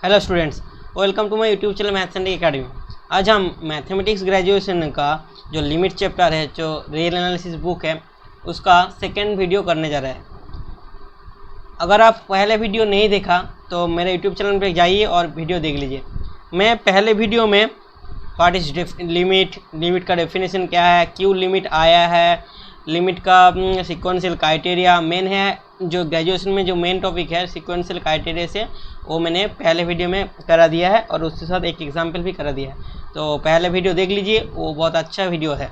Hello students, welcome to my YouTube channel maths and academy. आज हम mathematics graduation का जो लिमिट चैप्टर है, जो रियल एनालिसिस बुक है, उसका सेकेंड वीडियो करने जा रहे हैं। अगर आप पहले वीडियो नहीं देखा तो मेरे यूट्यूब चैनल पर जाइए और वीडियो देख लीजिए। मैं पहले वीडियो में व्हाट इज लिमिट का डेफिनेशन क्या है, क्यों लिमिट आया है, लिमिट का सिक्वेंशियल क्राइटेरिया मेन है, जो ग्रेजुएशन में जो मेन टॉपिक है सिक्वेंशियल क्राइटेरिया से, वो मैंने पहले वीडियो में करा दिया है और उसके साथ एक एग्जाम्पल भी करा दिया है। तो पहले वीडियो देख लीजिए, वो बहुत अच्छा वीडियो है।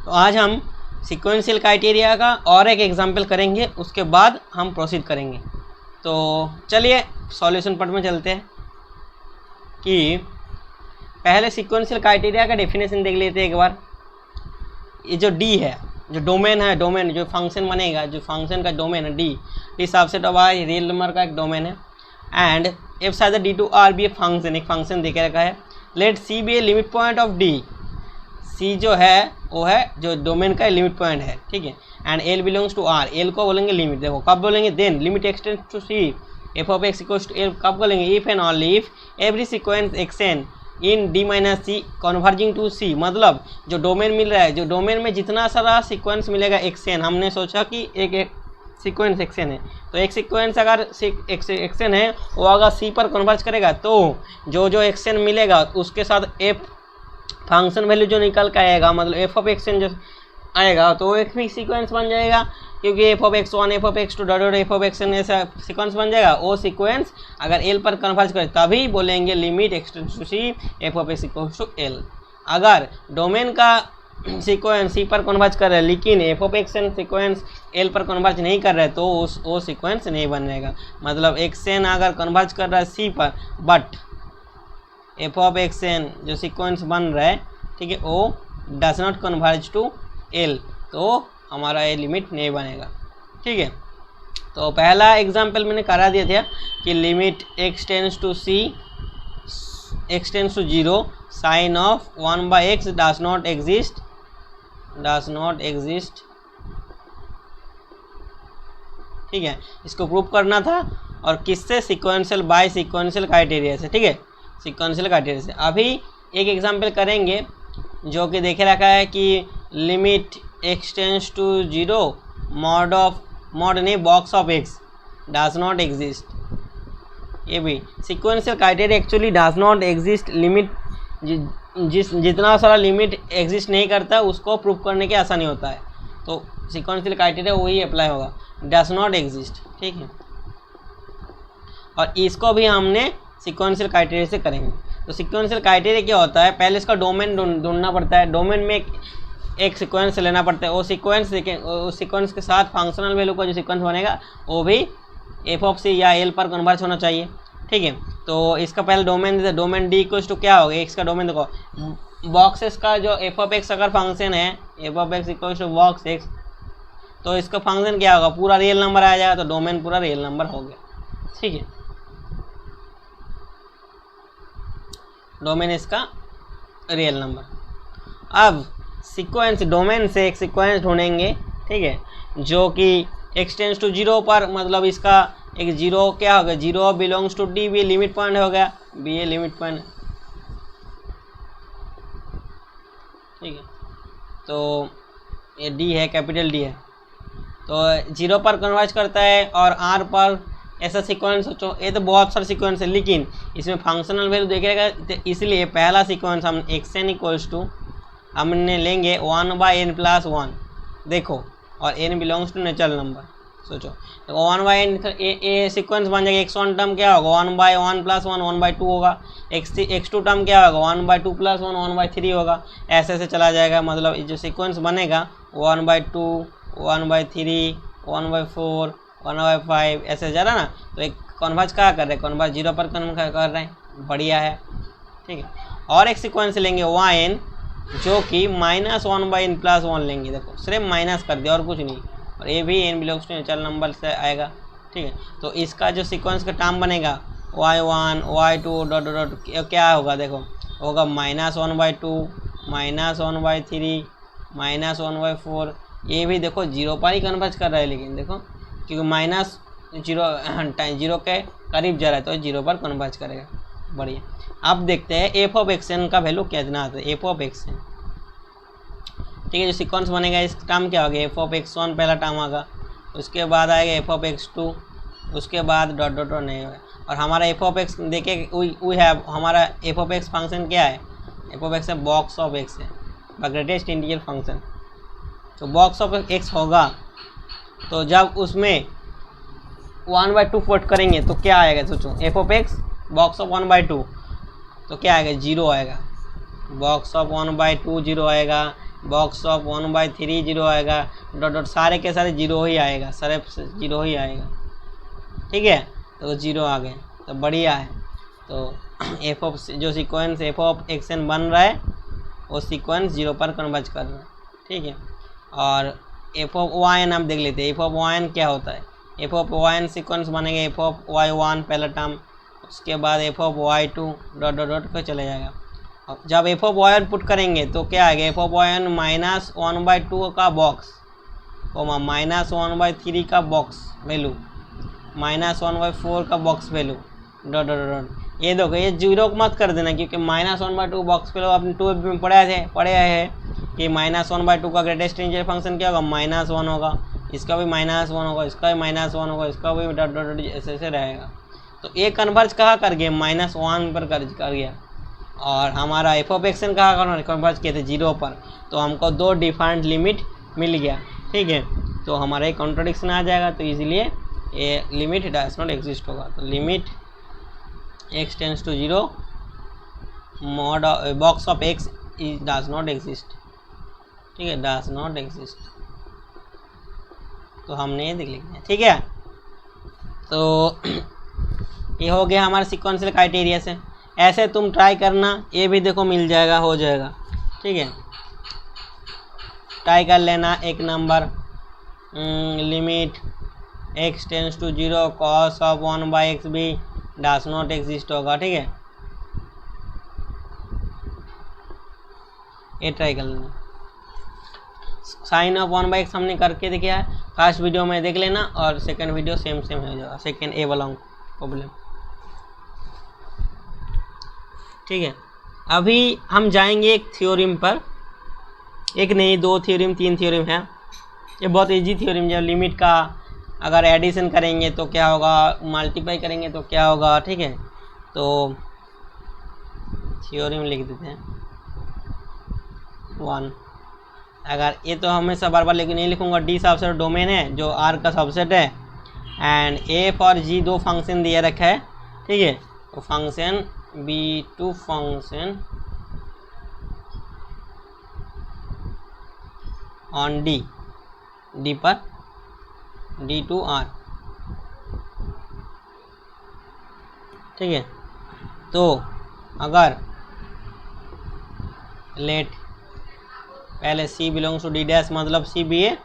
तो आज हम सिक्वेंशियल क्राइटेरिया का और एक एग्जाम्पल करेंगे, उसके बाद हम प्रोसीड करेंगे। तो चलिए सॉल्यूशन पार्ट में चलते हैं कि पहले सिक्वेंशियल क्राइटेरिया का डेफिनेशन देख लेते हैं एक बार। ये जो डी है, जो डोमेन है, डोमेन जो फंक्शन बनेगा, जो फंक्शन का डोमेन है D subset of I real number का एक डोमेन है। And F size D to R be a function, एक फंक्शन देखे रखा है। Let C be a limit point of D, C जो है वो है जो डोमेन का लिमिट पॉइंट है, ठीक है। And L belongs to R, L को बोलेंगे लिमिट। देखो कब बोलेंगे, then limit x tends to C F of x equals to L कब बोलेंगे, if and only if every sequence extend in D minus C converging to C. मतलब जो domain मिल रहा है, जो डोमेन में जितना सारा सीक्वेंस मिलेगा एक्सएन, हमने सोचा कि एक सीक्वेंस एक्सएन है, तो एक सीक्वेंस अगर एक्सएन है वो अगर सी पर कन्वर्ज करेगा तो जो एक्सएन मिलेगा उसके साथ एफ फंक्शन वैल्यू जो निकल के आएगा, मतलब एफ ऑफ एक्सएन जो आएगा तो एक भी सीक्वेंस बन जाएगा, क्योंकि f of x one f of x two dot f of x n ऐसा सीक्वेंस बन जाएगा। वो सीक्वेंस अगर एल पर कन्वर्ज करे तभी बोलेंगे limit x tends to C F of x equals to l. अगर डोमेन का सीक्वेंस सी पर कन्वर्ज कर रहा है लेकिन f of x n sequence l पर कन्वर्ज नहीं कर रहा है तो वो सीक्वेंस नहीं बनेगा। मतलब एक्स एन अगर कन्वर्ज कर रहा है सी पर but f of x n जो सीक्वेंस बन रहा है, ठीक है, वो does not converge to l, तो हमारा ये लिमिट नहीं बनेगा, ठीक है। तो पहला एग्जाम्पल मैंने करा दिया था कि limit x tends to c x tends to 0 sine of 1/x does not exist, ठीक है। इसको प्रूव करना था और किससे, सिक्वेंशियल बाय सिक्वेंशियल क्राइटेरिया से, ठीक है, सिक्वेंशियल क्राइटेरिया से। अभी एक एग्जाम्पल करेंगे जो कि देखे रखा है कि limit x tends to 0 mod नहीं box of X does not exist. ये भी sequential criteria actually does not exist, limit जितना सारा लिमिट एग्जिस्ट नहीं करता उसको प्रूव करने की आसानी होता है, तो सिक्वेंशियल क्राइटेरिया वही अप्लाई होगा, डज नॉट एग्जिस्ट, ठीक है। और इसको भी हमने सिक्वेंशियल क्राइटेरिया से करेंगे। तो सिक्वेंशियल क्राइटेरिया क्या होता है, पहले इसका डोमेन ढूंढना पड़ता है, डोमेन में एक सीक्वेंस लेना पड़ता है, वो सीक्वेंस देखें, उस सीक्वेंस के साथ फंक्शनल वैल्यू का जो सीक्वेंस बनेगा वो भी एफ ऑफ सी या एल पर कन्वर्ज होना चाहिए, ठीक है। तो इसका पहले डोमेन देते, डोमेन डी इक्वल्स टू क्या होगा, एक्स का डोमेन देखो, बॉक्सेस का जो एफ ऑफ एक्स अगर फंक्शन है, f of x equals to box x, तो इसका फंक्शन क्या होगा, पूरा रियल नंबर आ जाएगा, तो डोमेन पूरा रियल नंबर हो गया, ठीक है। डोमेन इसका रियल नंबर। अब सीक्वेंस, डोमेन से एक सीक्वेंस ढूंढेंगे, ठीक है, जो कि एक्स टेंड्स टू 0 पर, मतलब इसका एक 0 क्या होगा, 0 belongs to D, B limit point हो गया, बी ए लिमिट पॉइंट, ठीक है। तो ये डी है, कैपिटल डी है, तो 0 पर कन्वर्ज करता है और आर पर ऐसा सीक्वेंस सोचो, ये तो बहुत सारे सीक्वेंस है लेकिन इसमें फंक्शनल वैल्यू देखेगा, तो इसलिए पहला सीक्वेंस हम एक्स एन इक्वल्स टू हमने लेंगे 1/n+1, देखो, और n belongs to natural number, सोचो, तो 1/n ए सीक्वेंस बन जाएगा। x1 टर्म क्या होगा, 1/1+1 1/2 होगा, x2 टर्म क्या होगा, 1/2+1 1/3 होगा, ऐसे ऐसे चला जाएगा। मतलब जो सीक्वेंस बनेगा 1/2 1/3 1/4 1/5 ऐसे जा रहा ना, तो एक कन्वर्ज क्या कर रहे हैं, कन्वर्ज 0 पर कन्वर्ज कर रहे हैं, बढ़िया है, ठीक है। और एक सीक्वेंस लेंगे yn जो कि -1/n+1 लेंगे, देखो सिर्फ माइनस कर दिया और कुछ नहीं, और ये भी n belongs to natural number से आएगा, ठीक है। तो इसका जो सीक्वेंस का टर्म बनेगा y1 y2 डॉट डॉट क्या होगा, देखो होगा -1/2 -1/3 -1/4, ये भी देखो 0 पर ही कन्वर्ज कर रहा है, लेकिन देखो क्योंकि जीरो के करीब जा रहा है तो जीरो पर कन्वर्ज करेगा। बढ़िया। अब देखते हैं एफ ऑफ एक्स एन का वैल्यू कितना आता है। एफ ऑफ एक्स एन, ठीक है, जो सीक्वेंस बनेगा इस टर्म क्या होगा, एफ ऑफ एक्स वन पहला टर्म आएगा, उसके बाद आएगा एफ ऑफ एक्स टू, उसके बाद डॉट डॉट डॉट नहीं होगा। और हमारा एफ ऑफ एक्स देखिए वी हैव, हमारा एफ ऑफ एक्स फंक्शन क्या है, एफ ऑफ एक्स है बॉक्स ऑफ एक्स है, ग्रेटेस्ट इंटीजर फंक्शन। तो बॉक्स ऑफ एक्स होगा तो जब उसमें 1/2 पुट करेंगे तो क्या आएगा, सोचो F of x box of 1/2 तो क्या आएगा, जीरो आएगा। बॉक्स ऑफ 1/2 जीरो आएगा, बॉक्स ऑफ 1/3 जीरो आएगा, डॉट डॉट सारे के सारे जीरो ही आएगा, सारे जीरो ही आएगा, ठीक है। तो जीरो आ गए तो बढ़िया है। तो एफ ऑफ जो sequence f of x n बन रहा है वो सीक्वेंस जीरो पर कन्वर्ज कर रहा है, ठीक है। और एफ ऑफ वाई एन आप देख लेते हैं, एफ ऑफ वाई एन क्या होता है, f of y n sequence बनेगा एफ ऑफ वाई वन पहला टर्म, उसके बाद f of y two dot dot dot पर चले जाएगा। और जब f of y n put करेंगे तो क्या आएगा, एफ ऑफ वाई एन -1/2 का बॉक्स, -1/3 का बॉक्स वैल्यू, -1/4 का box value, dot dot dot. ये देखो ये जीरो मत कर देना क्योंकि -1/2 बॉक्स वैल्यू आपने 2 में पढ़े हैं कि -1/2 का ग्रेटेस्ट इंटीजर फंक्शन क्या होगा, -1 होगा, इसका भी -1 होगा, इसका भी -1 होगा, इसका भी डॉट डॉट डॉट ऐसे ऐसे रहेगा। तो ये कन्वर्ज कहाँ कर गया, -1 पर कर गया। और हमारा एफ ऑफ एक्स एन कहाँ कन्वर्ज किए थे, जीरो पर। तो हमको दो डिफाइंड लिमिट मिल गया, ठीक है। तो हमारा एक कॉन्ट्रडिक्शन आ जाएगा, तो इसलिए ये लिमिट डज नॉट एग्जिस्ट होगा। तो limit x tends to 0 mod box of x does not exist, ठीक है, डज नॉट एग्जिस्ट। तो हमने ये देख लिया, ठीक है। तो ये हो गया हमारा सिक्वेंशियल क्राइटेरिया से। ऐसे तुम ट्राई करना, ये भी देखो मिल जाएगा, हो जाएगा, ठीक है। ट्राई कर लेना। एक number limit x tends to 0 cos of 1/x भी डज नॉट एग्जिस्ट होगा, ठीक है। ये ट्राई कर लेना। साइन ऑफ 1/x हमने करके देखा है, फर्स्ट वीडियो में देख लेना और सेकंड वीडियो सेम हो जाएगा, सेकंड ए वाला प्रॉब्लम, ठीक है। अभी हम जाएंगे एक थ्योरम पर, एक नहीं 2 थ्योरम 3 थ्योरम है। ये बहुत इजी थ्योरम है। लिमिट का अगर एडिशन करेंगे तो क्या होगा, मल्टीप्लाई करेंगे तो क्या होगा, ठीक है। तो थ्योरम लिख देते हैं 1। अगर ये तो हमेशा बार बार लेकिन नहीं लिखूंगा, डी सबसेट डोमेन है जो आर का सबसेट है, एंड एफ और जी दो फंक्शन दिया रखा है, ठीक है। तो function B2 function on D पर D2R, ठीक है। तो अगर लेट पहले C belongs to D dash मतलब C भी है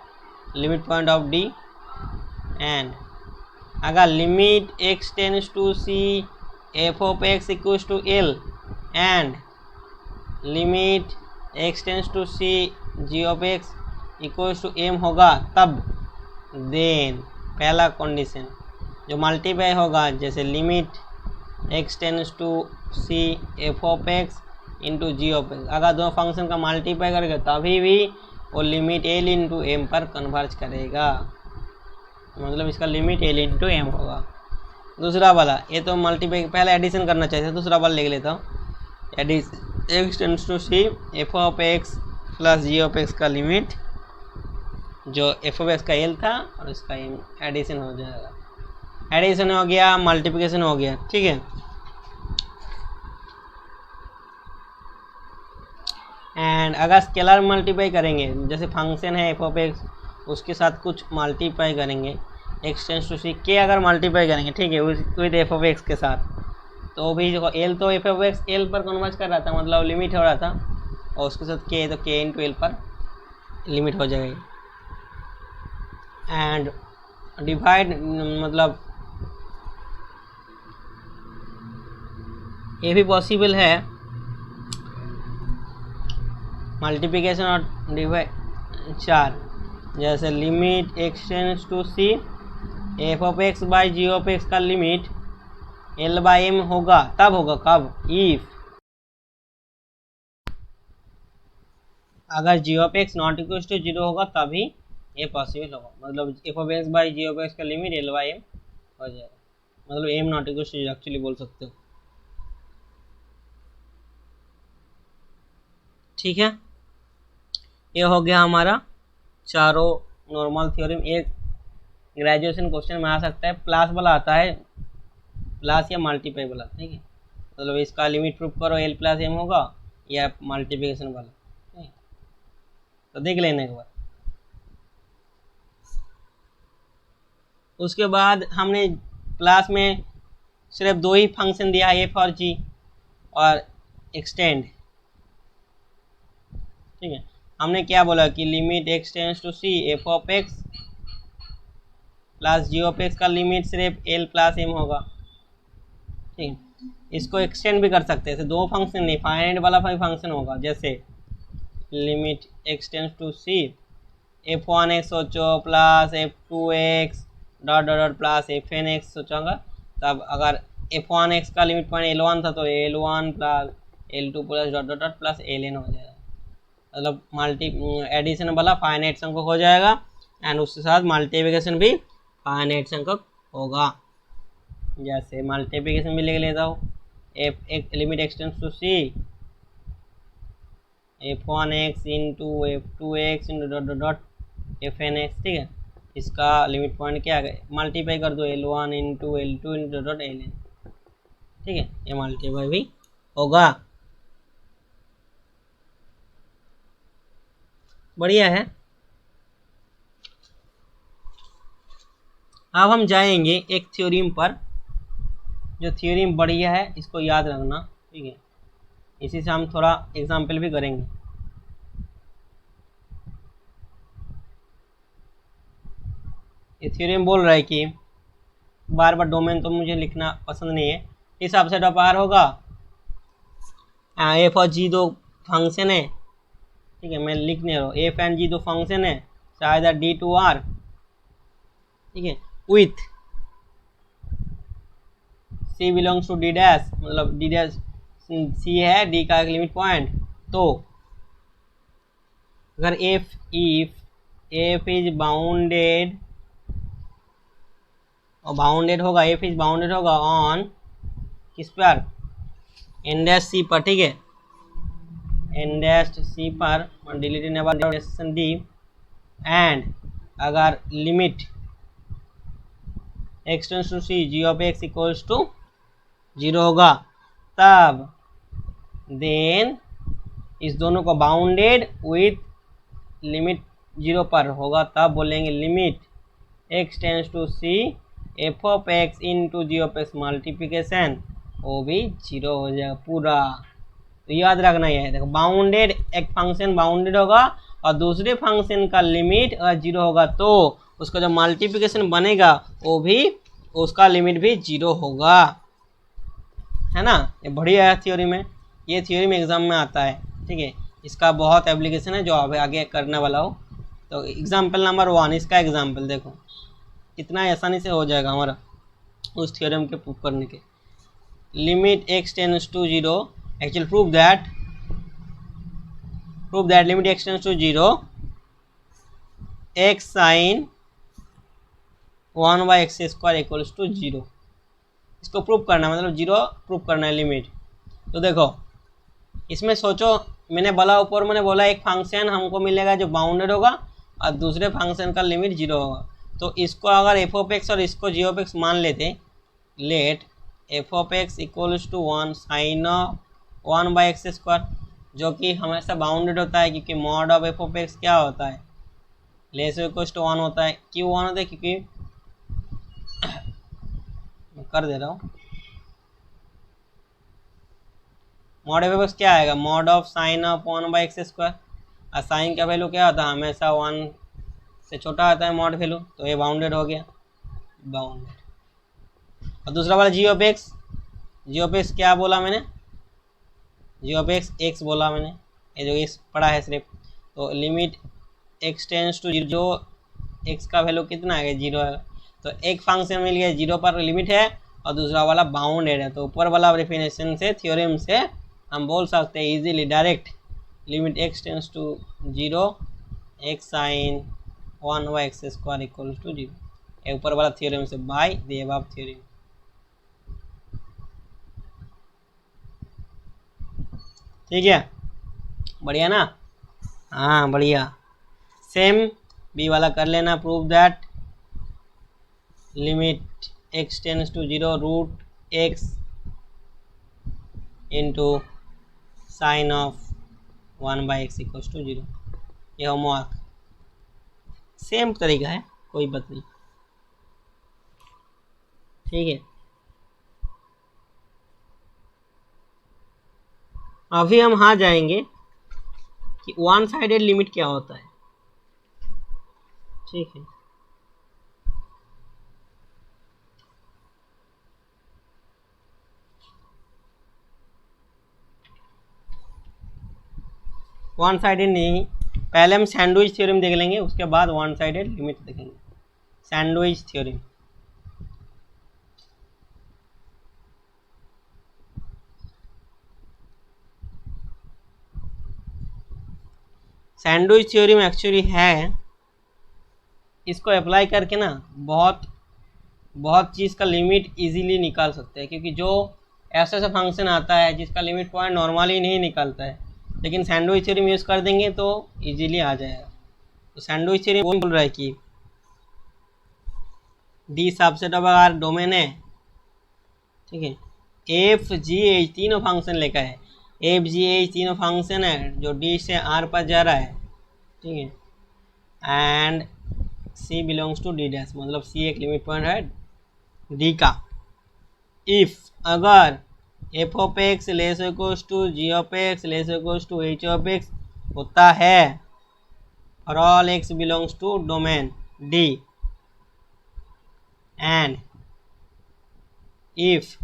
limit point of D, and अगर limit x tends to C f of x equals to L and limit x tends to C g of x equals to M होगा, तब then पहला condition जो multiply होगा, जैसे limit x tends to C f of x into ji of x, अगर दो function का multiply करेगा तभी भी वो लिमिट L इंटू एम पर कन्वर्ज करेगा, मतलब इसका लिमिट L इंटू एम होगा। दूसरा वाला ये तो मल्टीप्लाई पहले एडिशन करना चाहिए, दूसरा वाला लिख लेता हूँ। Addition x tends to C f of x plus g of x का लिमिट जो एफ ऑफ एक्स का एल था और इसका एडिशन हो जाएगा, एडिशन हो गया, मल्टीप्लिकेशन हो गया, ठीक है। एंड अगर स्केलर मल्टीप्लाई करेंगे, जैसे फंक्शन है एफ ऑफ एक्स उसके साथ कुछ मल्टीप्लाई करेंगे, एक्स टेंड्स टू सी के अगर मल्टीप्लाई करेंगे, ठीक है, विद एफ ऑफ एक्स के साथ, तो भी देखो एल तो एफ ऑफ एक्स एल पर कन्वर्ज कर रहा था, मतलब लिमिट हो रहा था, और उसके साथ के तो के इंटू एल पर लिमिट हो जाएगी। एंड डिवाइड मतलब ये भी पॉसिबल है, मल्टीप्लिकेशन और डिवाइड 4, जैसे limit x tends to C F of X by G of x का लिमिट एल बाई एम होगा, तब होगा कब, इफ अगर G of X not equal to zero होगा तभी ये पॉसिबल होगा। मतलब F of X by G of x का लिमिट एल बाई एम हो जाएगा, मतलब M not equal to zero actually बोल सकते हो। ठीक है, ये हो गया हमारा चारों नॉर्मल थ्योरम। एक ग्रेजुएशन क्वेश्चन में आ सकता है, प्लस वाला आता है, प्लस या मल्टीप्लाई वाला। ठीक है, मतलब इसका लिमिट प्रूफ करो एल प्लस एम होगा या मल्टीप्लिकेशन वाला। ठीक है, तो देख लेने के बाद उसके बाद हमने क्लास में सिर्फ दो ही फंक्शन दिया है, एफ और जी और एक्सटेंड। ठीक है, हमने क्या बोला कि limit x tends to C F of x plus g of x का लिमिट सिर्फ एल प्लस एम होगा। ठीक है, इसको एक्सटेंड भी कर सकते हैं, दो फंक्शन नहीं, फाइनाइट वाला फंक्शन होगा। जैसे limit x tends to C F one X सोचो plus F two X dot dot dot plus F N X सोचोगा, तब अगर एफ वन एक्स का लिमिट पॉइंट एल वन था तो L one plus L two plus dot dot dot plus L N हो जाएगा। मतलब मल्टी एडिशन वाला फाइनाइट संख्यक हो जाएगा एंड उसके साथ मल्टीप्लिकेशन भी फाइनाइट संख्यक होगा। जैसे मल्टीप्लिकेशन भी लिख लेता हूँ, एफ एक limit x tends to C F one x into f two x into dot dot dot f N x. ठीक है, इसका लिमिट पॉइंट क्या है, मल्टीप्लाई कर दो l one into l two into dot l n. ठीक है, ये मल्टीप्लाई भी होगा। बढ़िया है। अब हम जाएंगे एक थ्योरम पर, जो थ्योरम बढ़िया है, इसको याद रखना। ठीक है, इसी से हम थोड़ा एग्जाम्पल भी करेंगे। ये थ्योरम बोल रहा है कि बार बार डोमेन तो मुझे लिखना पसंद नहीं है, इस सबसेट ऑफ आर होगा, एफ और जी दो फंक्शन है। ठीक है, मैं लिख नहीं रहा हूँ, एफ एंड जी दो फंक्शन है, शायद डी टू आर। ठीक है, with C belongs to D dash, मतलब डी डैश सी है, डी का एक लिमिट पॉइंट। तो अगर एफ इज बाउंडेड और बाउंडेड होगा, एफ इज बाउंडेड होगा ऑन किस पर, एन डैश सी पर। ठीक है, एन डैश सी पर डिलीट नेबर डी, एंड अगर limit x tends to C G of x equals to zero होगा, तब देन इस दोनों को बाउंडेड विथ लिमिट जीरो पर होगा, तब बोलेंगे limit x tends to C F of X into ji of X multiplication, वो भी जीरो हो जाएगा पूरा। तो याद रखना है, देखो बाउंडेड, एक फंक्शन बाउंडेड होगा और दूसरे फंक्शन का लिमिट अगर जीरो होगा तो उसका जो मल्टीप्लिकेशन बनेगा वो भी, उसका लिमिट भी जीरो होगा, है ना। ये बढ़िया है थ्योरी में, ये थ्योरी में एग्जाम में आता है। ठीक है, इसका बहुत एप्लीकेशन है जो अब आगे करने वाला हो। तो एग्जाम्पल नंबर 1, इसका एग्जाम्पल देखो कितना आसानी से हो जाएगा हमारा उस थ्योरम के प्रूफ करने के। Limit x tends to zero, actually prove that limit x tends to zero X sine 1 by X square equals to zero, इसको प्रूफ करना है, मतलब जीरो प्रूफ करना है लिमिट। तो देखो इसमें सोचो, मैंने बोला ऊपर, मैंने बोला एक फंक्शन हमको मिलेगा जो बाउंडेड होगा और दूसरे फंक्शन का लिमिट जीरो होगा। तो इसको अगर एफ ऑफ एक्स और इसको जी ऑफ एक्स मान लेते, let F of x equals to 1 sine 1 by X square, जो कि हमेशा बाउंडेड होता है, क्योंकि mod of F of X क्या होता है, लेस इक्वल्स टू 1 होता है। क्यों 1 होता है, क्योंकि मैं कर दे रहा हूँ, मॉड ऑफ एक्स क्या आएगा, mod of sine of 1 by X square, और साइन का वैल्यू क्या होता है, हमेशा 1 से छोटा आता है मॉड वैल्यू, तो ये बाउंडेड हो गया, बाउंडेड। और दूसरा वाला जी ऑफ एक्स, क्या बोला मैंने, जी ऑफ एक्स बोला मैंने, ये जो एक्स पड़ा है सिर्फ, तो limit x tends to zero, जो एक्स का वैल्यू कितना आएगा, जीरो आएगा। तो एक फंक्शन मिल गया 0 पर लिमिट है और दूसरा वाला बाउंडेड है। तो ऊपर वाला डेफिनेशन से थ्योरम से हम बोल सकते हैं easily direct limit x tends to 0 x sin 1/x² equal to 0 ऊपर वाला थ्योरम से बाय द अबव थ्योरम। ठीक है, बढ़िया ना? हाँ बढ़िया। सेम बी वाला कर लेना। Prove that limit x tends to 0 root x into sine of 1/x equal to 0। ये होमवर्क सेम तरीका है, कोई बात नहीं। ठीक है, अभी हम हाँ जाएंगे कि वन साइडेड लिमिट क्या होता है। ठीक है, वन साइडेड नहीं, पहले हम सैंडविच थ्योरम देख लेंगे, उसके बाद वन साइडेड लिमिट देखेंगे। Sandwich theorem, sandwich theorem actually है, इसको अप्लाई करके ना बहुत चीज़ का लिमिट इजीली निकाल सकते हैं, क्योंकि जो ऐसा फंक्शन आता है जिसका लिमिट पॉइंट नॉर्मली नहीं निकलता है, लेकिन सैंडविच थ्योरम यूज़ कर देंगे तो इजीली आ जाएगा। तो सैंडविच थ्योरम बोल रहा है कि D subset of R domain है। ठीक है, एफ जी एच तीनों फंक्शन लेकर है, एफ जी एच तीनों फंक्शन है जो डी से आर पर जा रहा है। ठीक है, and C belongs to D dash, मतलब सी एक लिमिट पॉइंट है डी का। इफ अगर F of X less equals to G of X less equals to H of X होता है for all X belongs to domain D, and if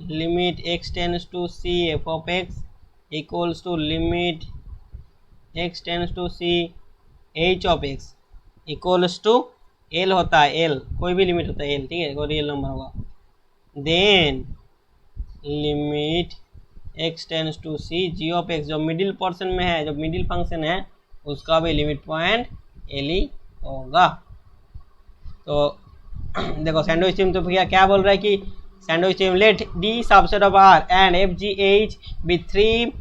limit x tends to c f of x equals to limit x tends to c h of x equals to l होता है, l कोई भी limit होता है l, ठीक है, कोई real number होगा, then limit x tends to c g of x जो मिडिल पोर्शन में है, जो मिडिल फंक्शन है, उसका भी लिमिट पॉइंट l ही होगा। तो देखो सैंडविच थ्योरम तो भैया क्या बोल रहा है कि sandwich theorem let D subset of R and F G H with 3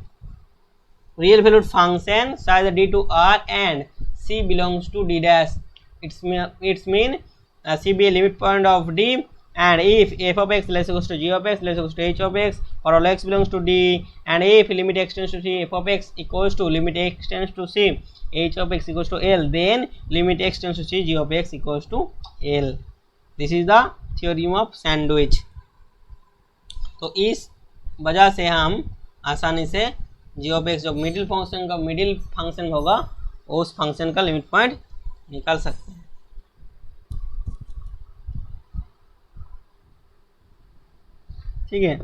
real valued function size d to r and c belongs to d dash, it's mean c be a limit point of d, and if f of x less equals to g of x less equals to h of x for all x belongs to d, and if limit x tends to c f of x equals to limit x tends to c h of x equals to l, then limit x tends to c g of x equals to l. This is the theorem of sandwich. तो इस वजह से हम आसानी से जी of x जो middle function होगा उस फंक्शन का लिमिट पॉइंट निकाल सकते हैं। ठीक है,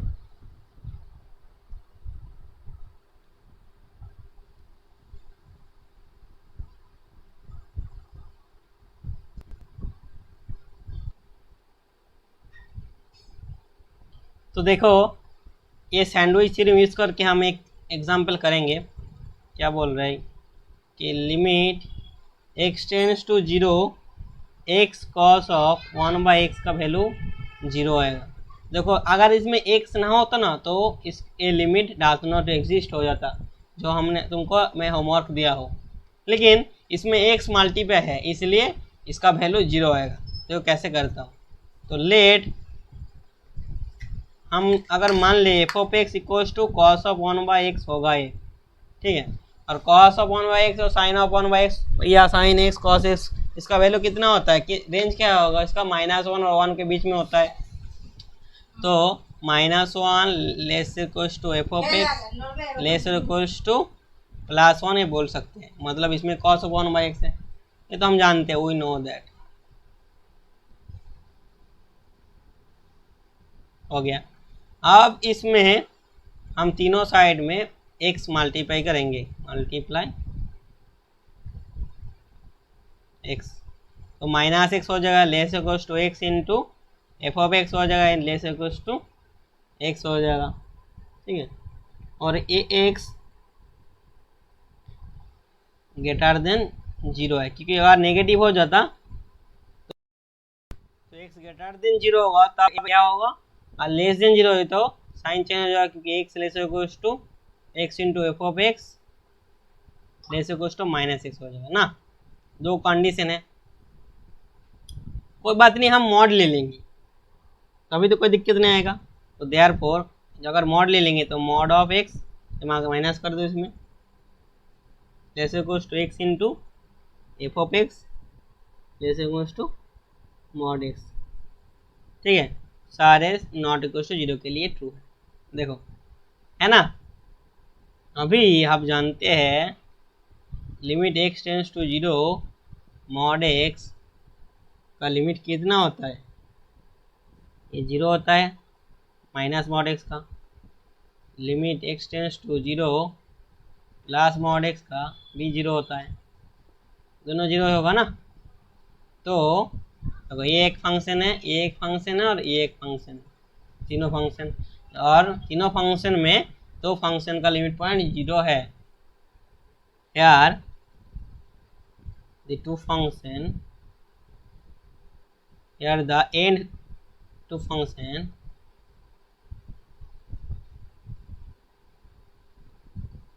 तो देखो ये सैंडविच थ्योरम यूज करके हम एक एग्जाम्पल करेंगे। क्या बोल रहे हैं कि limit x tends to 0 x cos of 1/x का वैल्यू 0 आएगा। देखो अगर इसमें x ना होता ना तो इस ये लिमिट डज नॉट एग्जिस्ट हो जाता, जो हमने तुमको मैं होमवर्क दिया हो, लेकिन इसमें x मल्टीप्लाई है इसलिए इसका वैल्यू 0 आएगा। तो कैसे करता हूँ, तो लेट हम अगर मान ले F of x equals to cos of 1/x होगा ये, ठीक है, और कॉस ऑफ 1/x और साइन ऑफ 1/x या साइन एक्स कॉस एक्स, इसका वैल्यू कितना होता है कि रेंज क्या होगा इसका, -1 और 1 के बीच में होता है। तो -1 less equals to F of X less equals to +1 ये बोल सकते हैं, मतलब इसमें कॉस ऑफ 1/x है, ये तो हम जानते हैं, वी नो दैट। हो गया। अब इसमें हम तीनों साइड में x मल्टीप्लाई करेंगे, मल्टीप्लाई x, तो माइनस एक्स हो जाएगा, less equals to x into F of X हो जाएगा, लेस इक्वल्स टू एक्स हो जाएगा, ठीक है। और ए एक्स ग्रेटर देन 0 है, क्योंकि अगर नेगेटिव हो जाता तो एक्स ग्रेटर देन 0 होगा, तब क्या होगा, और लेस देन 0 है तो साइन चेंज हो जाएगा, क्योंकि X less equals to x into F of X less equals to minus X हो जाएगा ना। दो कंडीशन है, कोई बात नहीं, हम मॉड ले लेंगे तभी तो कोई दिक्कत नहीं आएगा। तो देयरफॉर अगर मॉड ले लेंगे तो मॉड ऑफ एक्स दिमाग माइनस कर दो इसमें, less equals to x into F of X less equals to mod X, ठीक है। सारे नॉट इक्वल्स टू 0 के लिए ट्रू है, देखो है ना। अभी आप जानते हैं limit X tends to 0 mod X का लिमिट कितना होता है, ये 0 होता है, माइनस मॉड एक्स का। Limit X tends to 0 plus mod X का भी 0 होता है, दोनों 0 होगा ना। तो ये एक फंक्शन है, ये एक फंक्शन है और ये एक फंक्शन है, तीनों फंक्शन, और तीनों फंक्शन में दो फंक्शन का लिमिट पॉइंट 0 है। यार the two function, here the end to function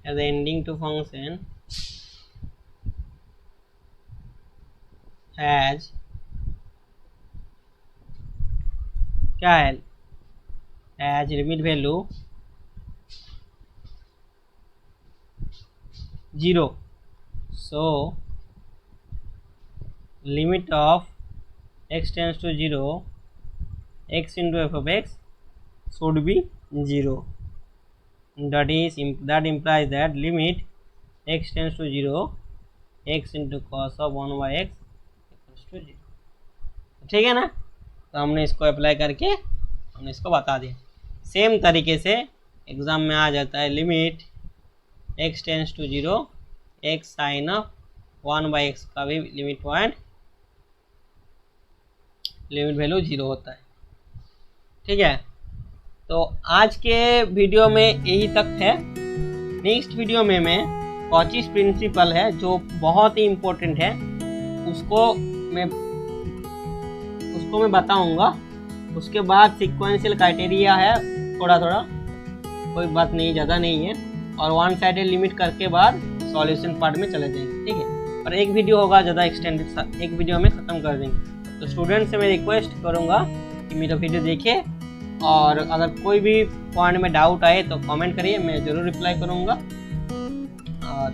here the ending to function has क्या है, as limit value 0, so limit of x tends to 0 x into f of x should be 0, that implies that limit x tends to 0 x into cos of 1 by x equals to 0, ठीक है ना। तो हमने इसको apply करके हमने इसको बता दिया। सेम तरीके से एग्जाम में आ जाता है limit x tends to 0 x sine of 1 by X का भी लिमिट वैल्यू 0 होता है, ठीक है। तो आज के वीडियो में यही तक है। नेक्स्ट वीडियो में मैं कॉचीज प्रिंसिपल है जो बहुत ही इम्पोर्टेंट है, उसको मैं बताऊंगा। उसके बाद सिक्वेंशियल क्राइटेरिया है, थोड़ा थोड़ा, कोई बात नहीं, ज़्यादा नहीं है, और वन साइडेड लिमिट करके बाद सॉल्यूशन पार्ट में चले जाएंगे, ठीक है। और एक वीडियो होगा ज़्यादा एक्सटेंडेड, एक वीडियो में ख़त्म कर देंगे। तो स्टूडेंट से मैं रिक्वेस्ट करूँगा कि मेरा वीडियो देखिए, और अगर कोई भी पॉइंट में डाउट आए तो कमेंट करिए, मैं ज़रूर रिप्लाई करूँगा।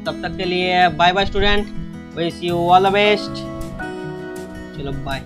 तब तक के लिए bye bye student, wish you all the best, चलो बाय।